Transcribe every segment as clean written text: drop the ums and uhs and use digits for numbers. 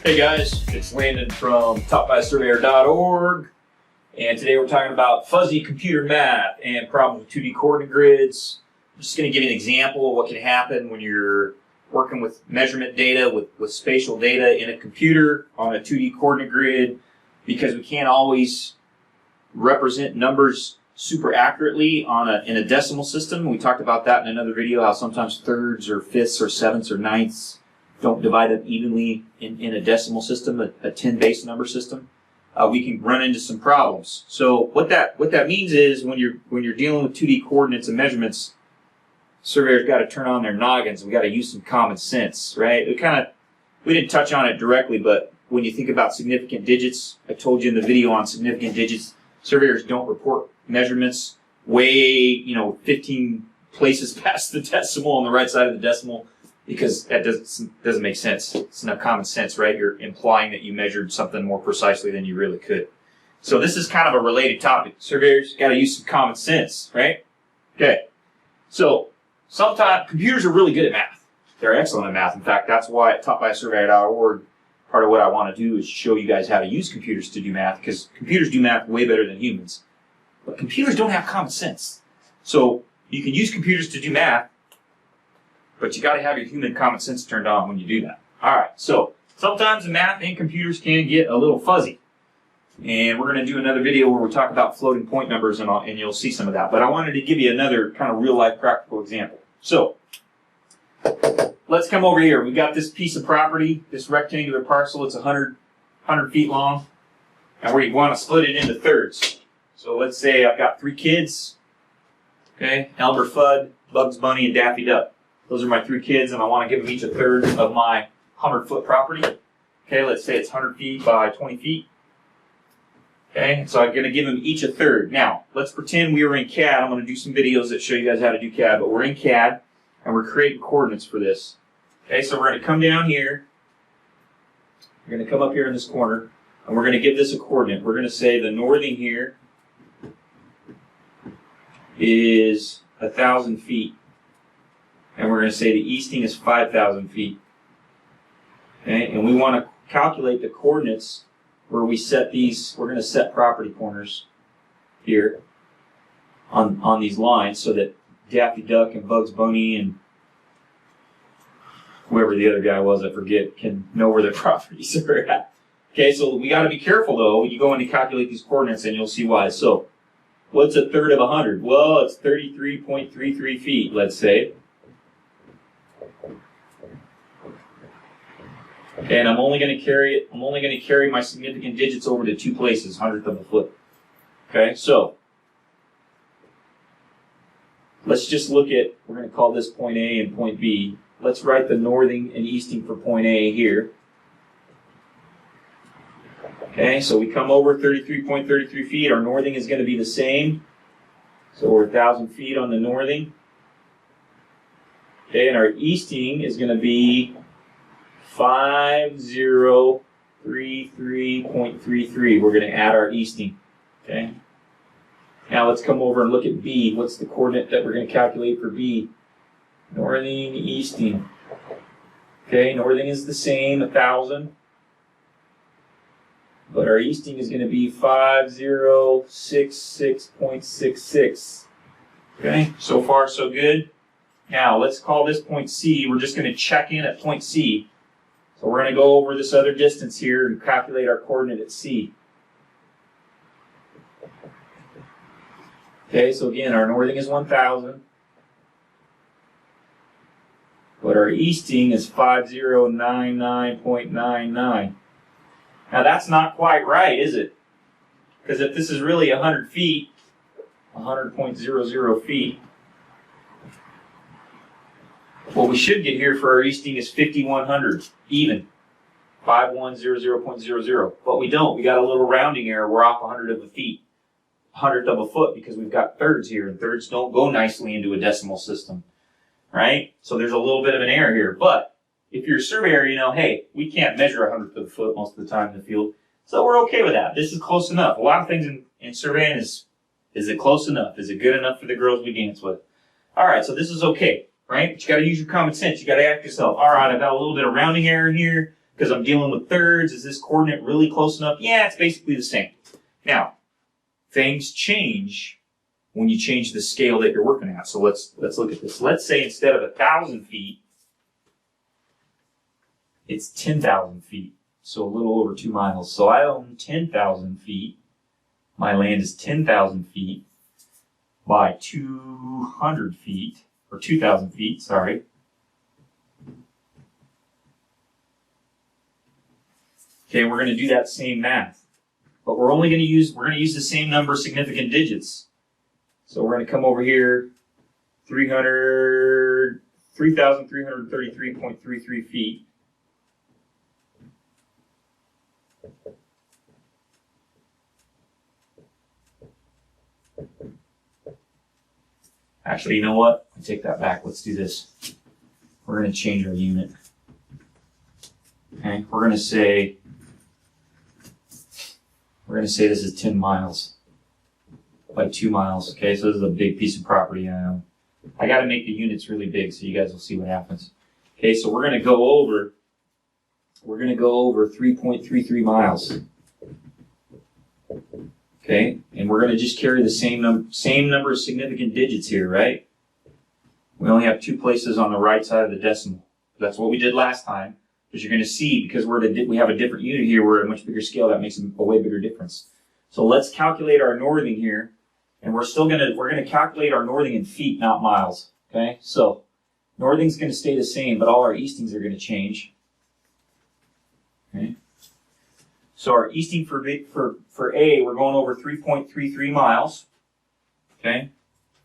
Hey guys, it's Landon from TBAS-Surveyor.org, and today we're talking about fuzzy computer math and problems with 2D coordinate grids. I'm just going to give you an example of what can happen when you're working with measurement data, with spatial data in a computer on a 2D coordinate grid, because we can't always represent numbers super accurately in a decimal system. We talked about that in another video, how sometimes thirds or fifths or sevenths or ninths don't divide up evenly in a decimal system, a 10 base number system. We can run into some problems. So what that means is when you're dealing with 2D coordinates and measurements, surveyors got to turn on their noggins. We got to use some common sense, right? We didn't touch on it directly, but when you think about significant digits, I told you in the video on significant digits, surveyors don't report measurements way 15 places past the decimal on the right side of the decimal, because that doesn't make sense. It's not common sense, right? You're implying that you measured something more precisely than you really could. So this is kind of a related topic. Surveyors got to use some common sense, right? Okay. So sometimes computers are really good at math. They're excellent at math. In fact, that's why at TBAS-Surveyor.org, part of what I want to do is show you guys how to use computers to do math, because computers do math way better than humans. But computers don't have common sense. So you can use computers to do math, but you got to have your human common sense turned on when you do that. All right, so sometimes the math in computers can get a little fuzzy. And we're going to do another video where we talk about floating point numbers, and you'll see some of that. But I wanted to give you another kind of real-life practical example. So let's come over here. We got this piece of property, this rectangular parcel. It's 100 feet long, and we want to split it into thirds. So let's say I've got 3 kids, okay, Elmer Fudd, Bugs Bunny, and Daffy Duck. Those are my 3 kids, and I want to give them each a third of my 100-foot property. Okay, let's say it's 100 feet by 20 feet. Okay, so I'm going to give them each a third. Now, let's pretend we were in CAD. I'm going to do some videos that show you guys how to do CAD, but we're in CAD, and we're creating coordinates for this. Okay, so we're going to come down here. We're going to come up here in this corner, and we're going to give this a coordinate. We're going to say the northing here is 1,000 feet. And we're going to say the easting is 5,000 feet. Okay, and we want to calculate the coordinates where we set these. We're going to set property corners here on these lines so that Daffy Duck and Bugs Bunny and whoever the other guy was, I forget, can know where their properties are at. Okay, so we got to be careful though when you go in to calculate these coordinates, and you'll see why. So what's a third of 100? Well, it's 33.33 feet, let's say. And I'm only going to carry my significant digits over to 2 places, 100th of a foot. Okay, so let's just look at, we're going to call this point A and point B. Let's write the northing and easting for point A here. Okay, so we come over 33.33 feet. Our northing is going to be the same. So we're 1,000 feet on the northing. Okay, and our easting is going to be 5033.33. We're going to add our easting. Okay. Now let's come over and look at B. What's the coordinate that we're going to calculate for B? Northing, easting. Okay, northing is the same, 1,000. But our easting is going to be 5066.66. Okay, so far so good. Now let's call this point C. We're just going to check in at point C. So we're going to go over this other distance here and calculate our coordinate at C. Okay, so again, our northing is 1,000. But our easting is 5099.99. Now that's not quite right, is it? Because if this is really 100 feet, 100.00 feet, what we should get here for our easting is 5,100, even. 5100.00. But we don't. We got a little rounding error. We're off 100th of a foot, because we've got thirds here, and thirds don't go nicely into a decimal system, right? So there's a little bit of an error here. But if you're a surveyor, you know, hey, we can't measure 100th of a foot most of the time in the field, so we're okay with that. This is close enough. A lot of things in surveying is it close enough? Is it good enough for the girls we dance with? All right, so this is okay. right? But you got to use your common sense. You got to ask yourself, all right, I've got a little bit of rounding error here, because I'm dealing with thirds. Is this coordinate really close enough? Yeah, it's basically the same. Now, things change when you change the scale that you're working at. So let's look at this. Let's say instead of 1,000 feet, it's 10,000 feet. So a little over 2 miles. So I own 10,000 feet. My land is 10,000 feet by 200 feet, or 2,000 feet, sorry. Okay, we're going to do that same math. But we're only going to use, the same number of significant digits. So we're going to come over here, 3,333.33 feet. Actually, you know what? I take that back. Let's do this. We're going to change our unit. Okay, we're going to say this is 10 miles by 2 miles. Okay, so this is a big piece of property I own. I got to make the units really big so you guys will see what happens. Okay, so we're going to go over 3.33 miles. Okay, and we're going to just carry the same number of significant digits here, right? We only have 2 places on the right side of the decimal. That's what we did last time. Because you're going to see, because we have a different unit here, we're at a much bigger scale, that makes a way bigger difference. So let's calculate our northing here, and we're going to calculate our northing in feet, not miles. Okay, so northing's going to stay the same, but all our eastings are going to change. Okay, so our easting for A, we're going over 3.33 miles. Okay,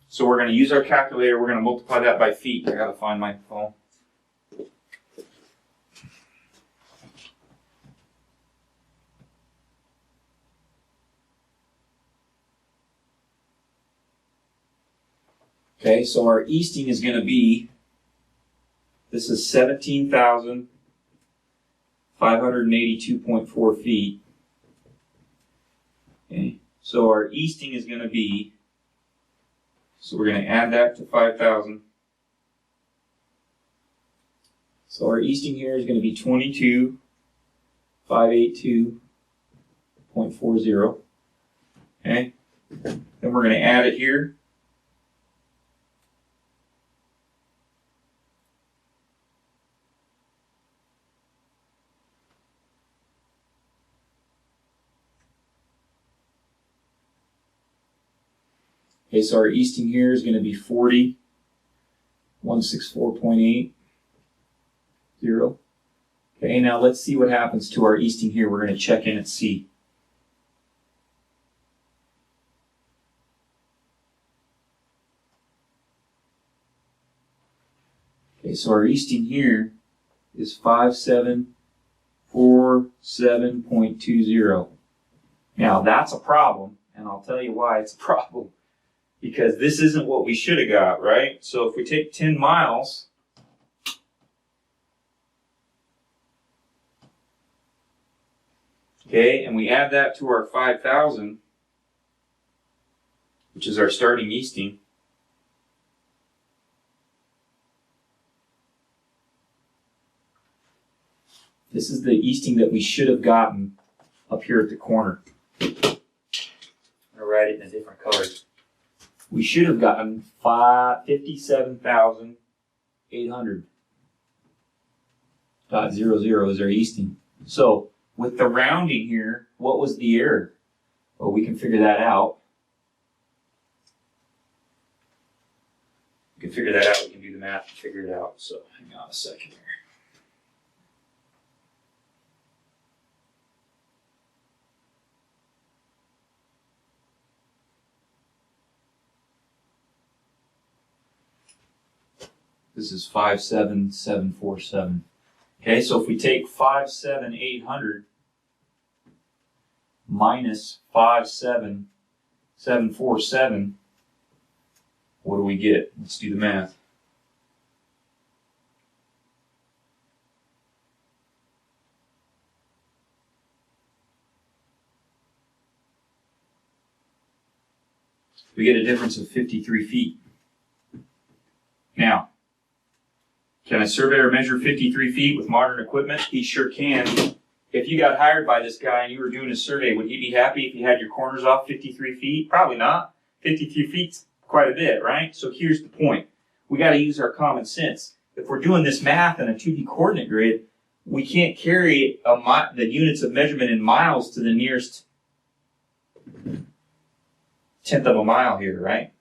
so we're going to use our calculator. We're going to multiply that by feet. I got to find my phone. Okay, so our easting is going to be, this is 17,582.4 feet. Okay, so our easting is going to be, so we're going to add that to 5,000. So our easting here is going to be 22,582.40. Okay, then we're going to add it here. Okay, so our easting here is going to be 40,164.80. Okay, now let's see what happens to our easting here. We're going to check in at C. Okay, so our easting here is 5747.20. Now that's a problem, and I'll tell you why it's a problem. Because this isn't what we should have got, right? So if we take 10 miles, okay, and we add that to our 5,000, which is our starting easting, this is the easting that we should have gotten up here at the corner. I'm going to write it in a different color. We should have gotten 57,800.00 is our easting. So with the rounding here, what was the error? Well, we can figure that out. We can figure that out. We can do the math and figure it out. So hang on a second here. This is 57747. Okay, so if we take 57800 minus 57747, what do we get? Let's do the math. We get a difference of 53 feet. Now, Can a surveyor measure 53 feet with modern equipment? He sure can. If you got hired by this guy and you were doing a survey, would he be happy if you had your corners off 53 feet? Probably not. 53 feet's quite a bit, right? So here's the point. We got to use our common sense. If we're doing this math in a 2D coordinate grid, we can't carry the units of measurement in miles to the nearest tenth of a mile here, right?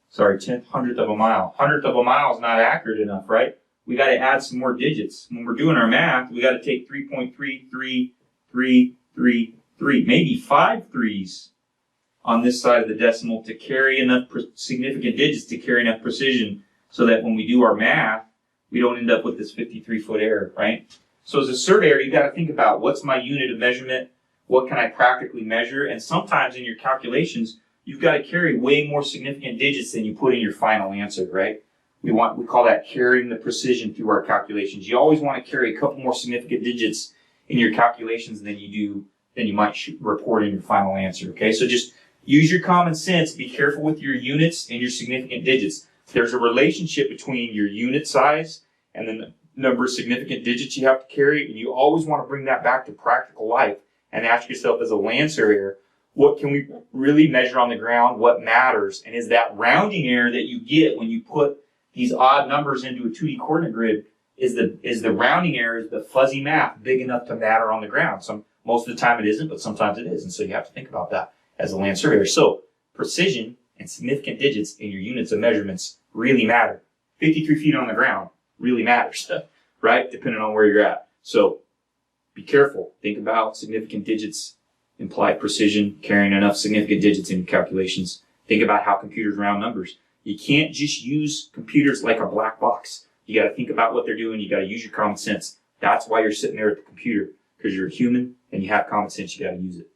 Sorry, hundredth of a mile. Hundredth of a mile is not accurate enough, right? We got to add some more digits. When we're doing our math, we got to take 3.33333, maybe 5 threes on this side of the decimal to carry enough significant digits to carry enough precision so that when we do our math, we don't end up with this 53-foot error, right? So as a surveyor, you got to think about what's my unit of measurement, what can I practically measure, and sometimes in your calculations, you've got to carry way more significant digits than you put in your final answer, right? We call that carrying the precision through our calculations. You always want to carry a couple more significant digits in your calculations than you might report in your final answer, okay? So just use your common sense. Be careful with your units and your significant digits. There's a relationship between your unit size and the number of significant digits you have to carry, and you always want to bring that back to practical life and ask yourself as a land surveyor, what can we really measure on the ground? What matters? And is that rounding error that you get when you put these odd numbers into a 2D coordinate grid, is the rounding error, is the fuzzy math big enough to matter on the ground? Most of the time it isn't, but sometimes it is. And so you have to think about that as a land surveyor. So precision and significant digits in your units of measurements really matter. 53 feet on the ground really matters, right? Depending on where you're at. So be careful. Think about significant digits, implied precision, carrying enough significant digits in your calculations. Think about how computers round numbers. You can't just use computers like a black box. You got to think about what they're doing. You got to use your common sense. That's why you're sitting there at the computer, because you're a human and you have common sense. You got to use it.